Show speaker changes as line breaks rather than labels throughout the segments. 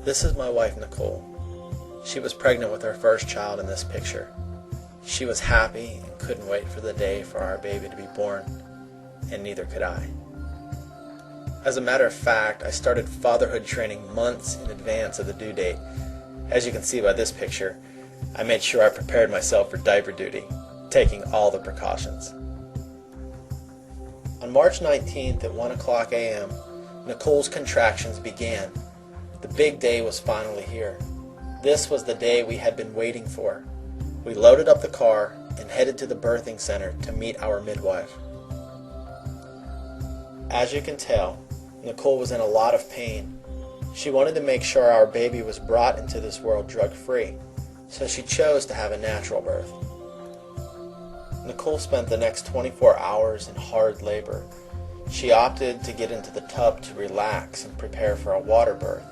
This is my wife, Nicole. She was pregnant with our first child in this picture. She was happy and couldn't wait for the day for our baby to be born, and neither could I. As a matter of fact, I started fatherhood training months in advance of the due date. As you can see by this picture, I made sure I prepared myself for diaper duty, taking all the precautions. On March 19th at 1 o'clock a.m., Nicole's contractions began. The big day was finally here. This was the day we had been waiting for. We loaded up the car and headed to the birthing center to meet our midwife. As you can tell, Nicole was in a lot of pain. She wanted to make sure our baby was brought into this world drug-free, so she chose to have a natural birth. Nicole spent the next 24 hours in hard labor. She opted to get into the tub to relax and prepare for a water birth.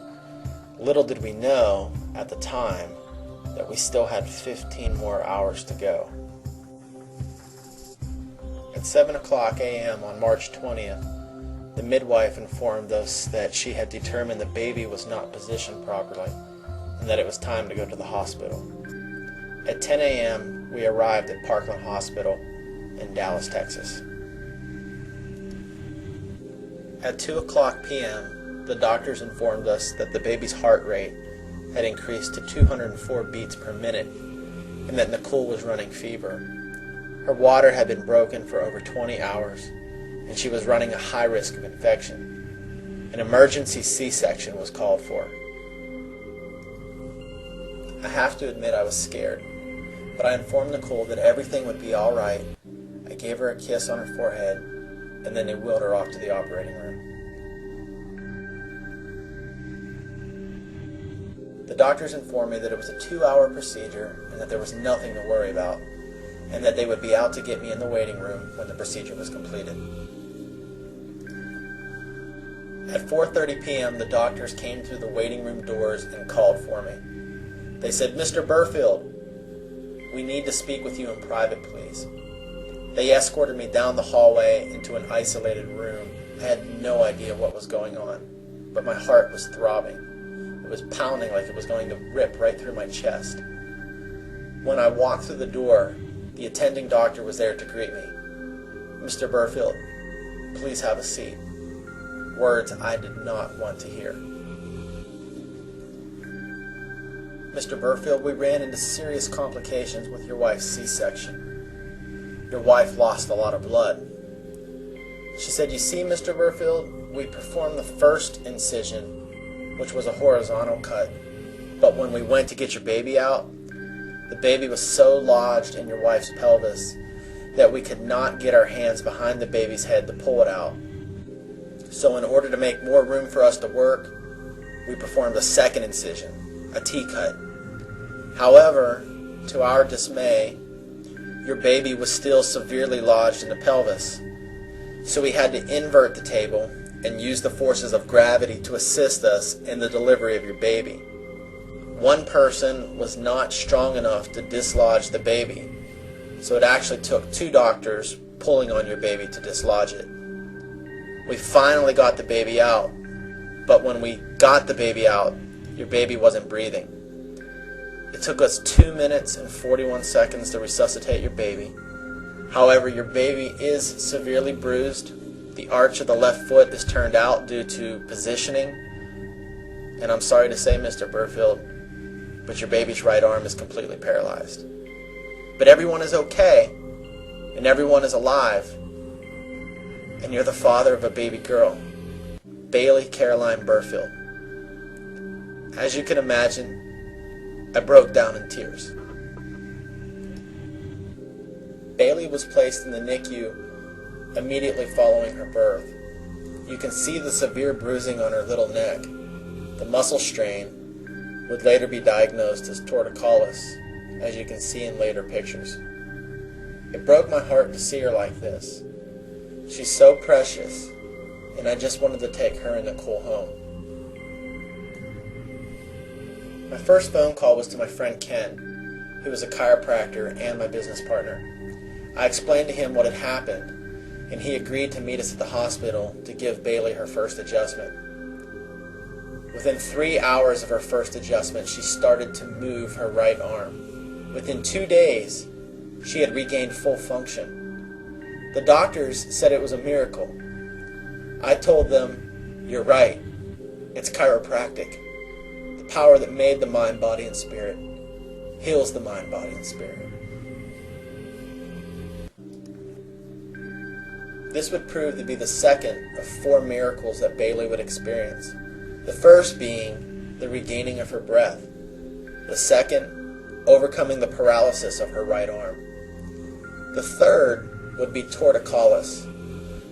Little did we know at the time that we still had 15 more hours to go. At 7 o'clock a.m. on March 20th, the midwife informed us that she had determined the baby was not positioned properly and that it was time to go to the hospital. At 10 a.m., we arrived at Parkland Hospital in Dallas, Texas. At 2 o'clock p.m., the doctors informed us that the baby's heart rate had increased to 204 beats per minute and that Nicole was running fever. Her water had been broken for over 20 hours and she was running a high risk of infection. An emergency C-section was called for. I have to admit I was scared, but I informed Nicole that everything would be all right. I gave her a kiss on her forehead and then they wheeled her off to the operating room. The doctors informed me that it was a 2-hour procedure and that there was nothing to worry about, and that they would be out to get me in the waiting room when the procedure was completed. At 4:30 p.m., the doctors came through the waiting room doors and called for me. They said, "Mr. Burfield, we need to speak with you in private, please." They escorted me down the hallway into an isolated room. I had no idea what was going on, but my heart was throbbing. It was pounding like it was going to rip right through my chest. When I walked through the door, the attending doctor was there to greet me. "Mr. Burfield, please have a seat." Words I did not want to hear. "Mr. Burfield, we ran into serious complications with your wife's C-section. Your wife lost a lot of blood." She said, "You see, Mr. Burfield, we performed the first incision, which was a horizontal cut, but when we went to get your baby out, the baby was so lodged in your wife's pelvis that we could not get our hands behind the baby's head to pull it out. So in order to make more room for us to work, we performed a second incision, a T-cut. However, to our dismay, your baby was still severely lodged in the pelvis, so we had to invert the table and use the forces of gravity to assist us in the delivery of your baby. One person was not strong enough to dislodge the baby, so it actually took 2 doctors pulling on your baby to dislodge it. We finally got the baby out, but when we got the baby out, your baby wasn't breathing. It took us 2 minutes and 41 seconds to resuscitate your baby. However, your baby is severely bruised. The arch of the left foot is turned out due to positioning. And I'm sorry to say, Mr. Burfield, but your baby's right arm is completely paralyzed. But everyone is okay, and everyone is alive. And you're the father of a baby girl, Bailey Caroline Burfield." As you can imagine, I broke down in tears. Bailey was placed in the NICU immediately following her birth. You can see the severe bruising on her little neck. The muscle strain would later be diagnosed as torticollis, as you can see in later pictures. It broke my heart to see her like this. She's so precious, and I just wanted to take her and Nicole home. My first phone call was to my friend Ken, who was a chiropractor and my business partner. I explained to him what had happened, and he agreed to meet us at the hospital to give Bailey her first adjustment. Within 3 hours of her first adjustment, she started to move her right arm. Within 2 days, she had regained full function. The doctors said it was a miracle. I told them, "You're right. It's chiropractic. The power that made the mind, body, and spirit heals the mind, body, and spirit." This would prove to be the second of 4 miracles that Bailey would experience. The first being the regaining of her breath. The second, overcoming the paralysis of her right arm. The third would be torticollis.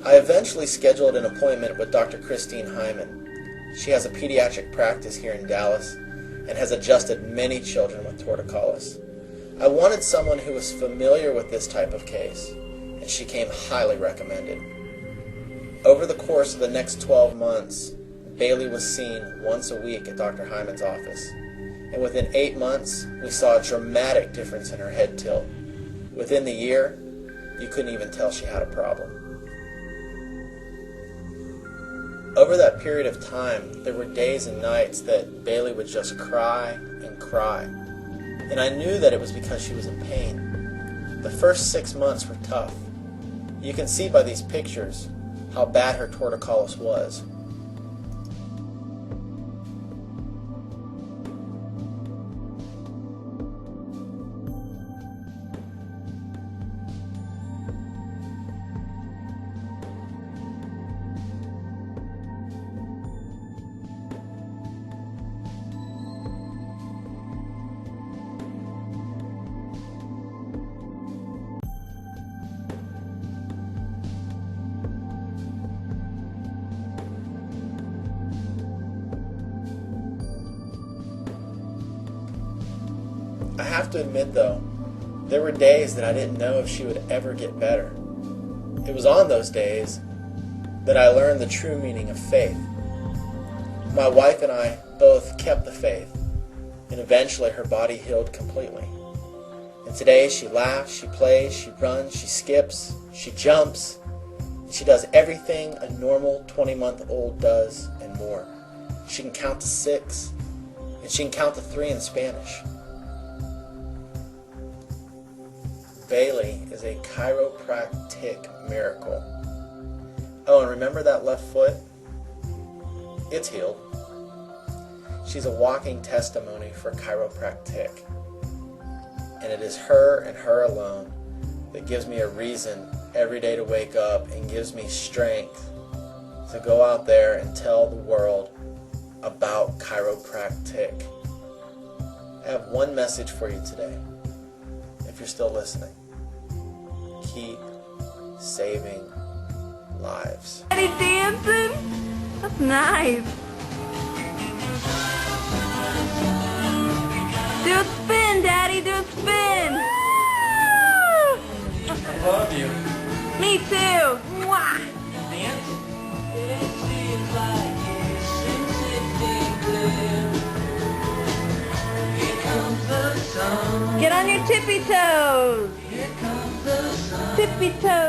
I eventually scheduled an appointment with Dr. Christine Hyman. She has a pediatric practice here in Dallas and has adjusted many children with torticollis. I wanted someone who was familiar with this type of case, and she came highly recommended. Over the course of the next 12 months, Bailey was seen once a week at Dr. Hyman's office, and within 8 months, we saw a dramatic difference in her head tilt. Within the year, you couldn't even tell she had a problem. Over that period of time, there were days and nights that Bailey would just cry and cry, and I knew that it was because she was in pain. The first 6 months were tough. You can see by these pictures how bad her torticollis was. I have to admit though, there were days that I didn't know if she would ever get better. It was on those days that I learned the true meaning of faith. My wife and I both kept the faith, and eventually her body healed completely. And today she laughs, she plays, she runs, she skips, she jumps, and she does everything a normal 20-month-old does and more. She can count to 6, and she can count to 3 in Spanish. Bailey is a chiropractic miracle. Oh, and remember that left foot? It's healed. She's a walking testimony for chiropractic. And it is her and her alone that gives me a reason every day to wake up and gives me strength to go out there and tell the world about chiropractic. I have one message for you today. If you're still listening, keep saving lives.
Daddy dancing? That's nice. Do a spin, Daddy, do a spin.
I love you.
Me too. Mwah. Get on your tippy toes. Tippy toes.